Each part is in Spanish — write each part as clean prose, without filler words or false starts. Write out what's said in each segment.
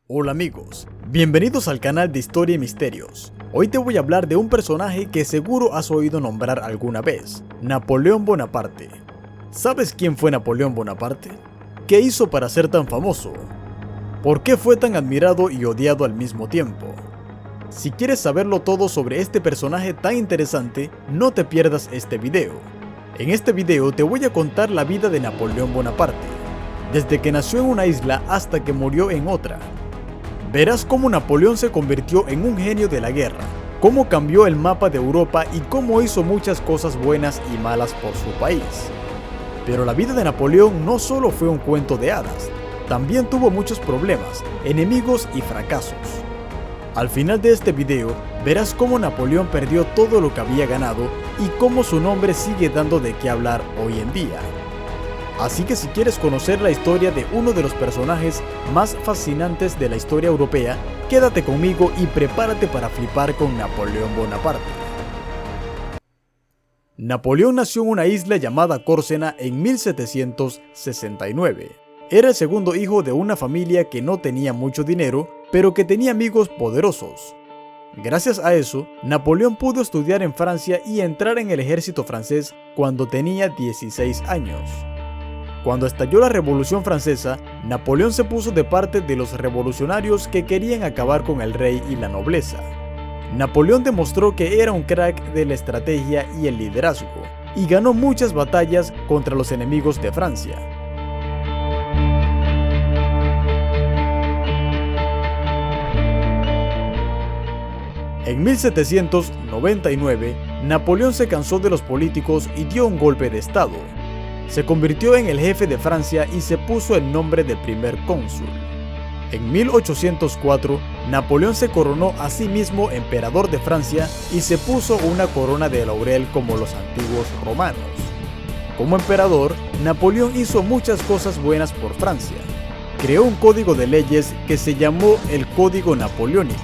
Hola amigos, bienvenidos al canal de Historia y Misterios. Hoy te voy a hablar de un personaje que seguro has oído nombrar alguna vez, Napoleón Bonaparte. ¿Sabes quién fue Napoleón Bonaparte? ¿Qué hizo para ser tan famoso? ¿Por qué fue tan admirado y odiado al mismo tiempo? Si quieres saberlo todo sobre este personaje tan interesante, no te pierdas este video. En este video te voy a contar la vida de Napoleón Bonaparte, desde que nació en una isla hasta que murió en otra. Verás cómo Napoleón se convirtió en un genio de la guerra, cómo cambió el mapa de Europa y cómo hizo muchas cosas buenas y malas por su país. Pero la vida de Napoleón no solo fue un cuento de hadas, también tuvo muchos problemas, enemigos y fracasos. Al final de este video, verás cómo Napoleón perdió todo lo que había ganado y cómo su nombre sigue dando de qué hablar hoy en día. Así que si quieres conocer la historia de uno de los personajes más fascinantes de la historia europea, quédate conmigo y prepárate para flipar con Napoleón Bonaparte. Napoleón nació en una isla llamada Córcega en 1769. Era el segundo hijo de una familia que no tenía mucho dinero, pero que tenía amigos poderosos. Gracias a eso, Napoleón pudo estudiar en Francia y entrar en el ejército francés cuando tenía 16 años. Cuando estalló la Revolución Francesa, Napoleón se puso de parte de los revolucionarios que querían acabar con el rey y la nobleza. Napoleón demostró que era un crack de la estrategia y el liderazgo, y ganó muchas batallas contra los enemigos de Francia. En 1799, Napoleón se cansó de los políticos y dio un golpe de estado. Se convirtió en el jefe de Francia y se puso el nombre de primer cónsul. En 1804, Napoleón se coronó a sí mismo emperador de Francia y se puso una corona de laurel como los antiguos romanos. Como emperador, Napoleón hizo muchas cosas buenas por Francia. Creó un código de leyes que se llamó el Código Napoleónico,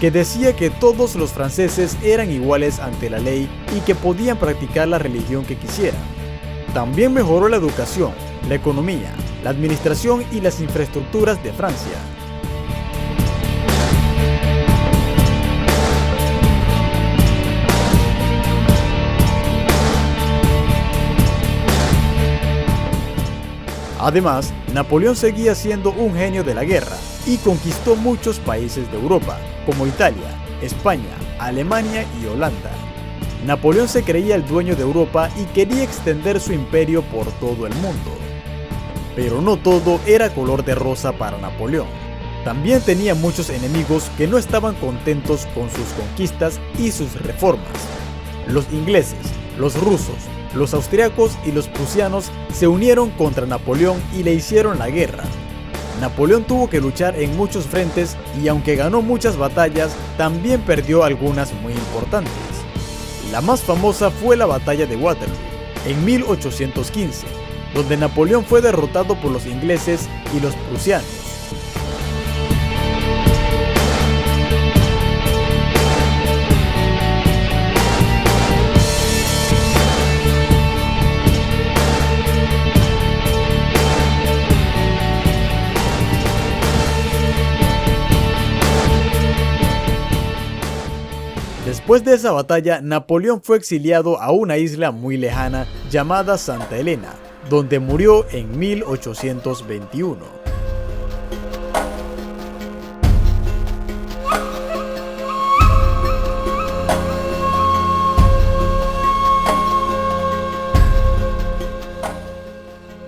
que decía que todos los franceses eran iguales ante la ley y que podían practicar la religión que quisieran. También mejoró la educación, la economía, la administración y las infraestructuras de Francia. Además, Napoleón seguía siendo un genio de la guerra y conquistó muchos países de Europa, como Italia, España, Alemania y Holanda. Napoleón se creía el dueño de Europa y quería extender su imperio por todo el mundo. Pero no todo era color de rosa para Napoleón. También tenía muchos enemigos que no estaban contentos con sus conquistas y sus reformas. Los ingleses, los rusos, los austriacos y los prusianos se unieron contra Napoleón y le hicieron la guerra. Napoleón tuvo que luchar en muchos frentes y aunque ganó muchas batallas, también perdió algunas muy importantes. La más famosa fue la batalla de Waterloo, en 1815, donde Napoleón fue derrotado por los ingleses y los prusianos. Después de esa batalla, Napoleón fue exiliado a una isla muy lejana llamada Santa Elena, donde murió en 1821.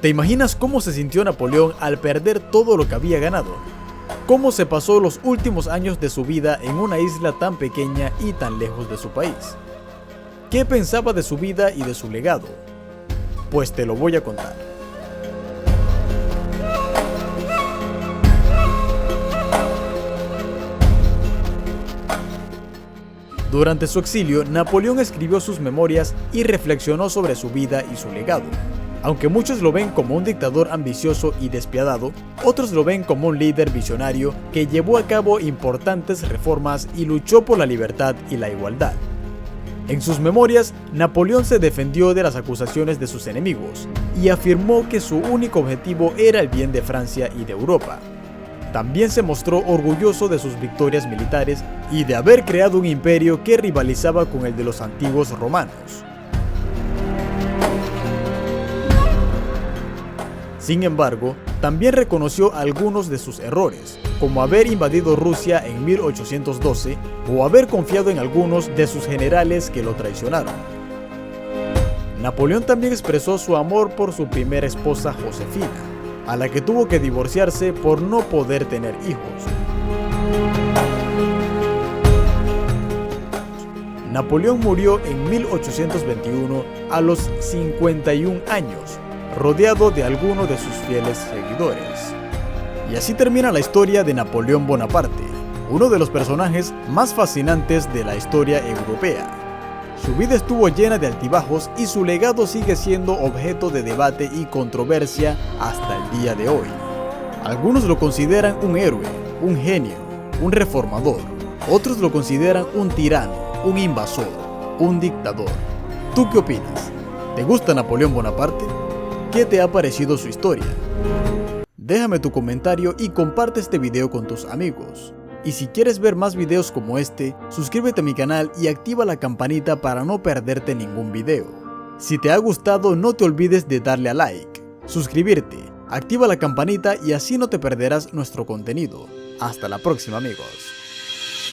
¿Te imaginas cómo se sintió Napoleón al perder todo lo que había ganado? ¿Cómo se pasó los últimos años de su vida en una isla tan pequeña y tan lejos de su país? ¿Qué pensaba de su vida y de su legado? Pues te lo voy a contar. Durante su exilio, Napoleón escribió sus memorias y reflexionó sobre su vida y su legado. Aunque muchos lo ven como un dictador ambicioso y despiadado, otros lo ven como un líder visionario que llevó a cabo importantes reformas y luchó por la libertad y la igualdad. En sus memorias, Napoleón se defendió de las acusaciones de sus enemigos y afirmó que su único objetivo era el bien de Francia y de Europa. También se mostró orgulloso de sus victorias militares y de haber creado un imperio que rivalizaba con el de los antiguos romanos. Sin embargo, también reconoció algunos de sus errores, como haber invadido Rusia en 1812 o haber confiado en algunos de sus generales que lo traicionaron. Napoleón también expresó su amor por su primera esposa Josefina, a la que tuvo que divorciarse por no poder tener hijos. Napoleón murió en 1821 a los 51 años, rodeado de algunos de sus fieles seguidores. Y así termina la historia de Napoleón Bonaparte, uno de los personajes más fascinantes de la historia europea. Su vida estuvo llena de altibajos y su legado sigue siendo objeto de debate y controversia hasta el día de hoy. Algunos lo consideran un héroe, un genio, un reformador. Otros lo consideran un tirano, un invasor, un dictador. ¿Tú qué opinas? ¿Te gusta Napoleón Bonaparte? ¿Qué te ha parecido su historia? Déjame tu comentario y comparte este video con tus amigos. Y si quieres ver más videos como este, suscríbete a mi canal y activa la campanita para no perderte ningún video. Si te ha gustado, no te olvides de darle a like, suscribirte, activa la campanita y así no te perderás nuestro contenido. Hasta la próxima, amigos.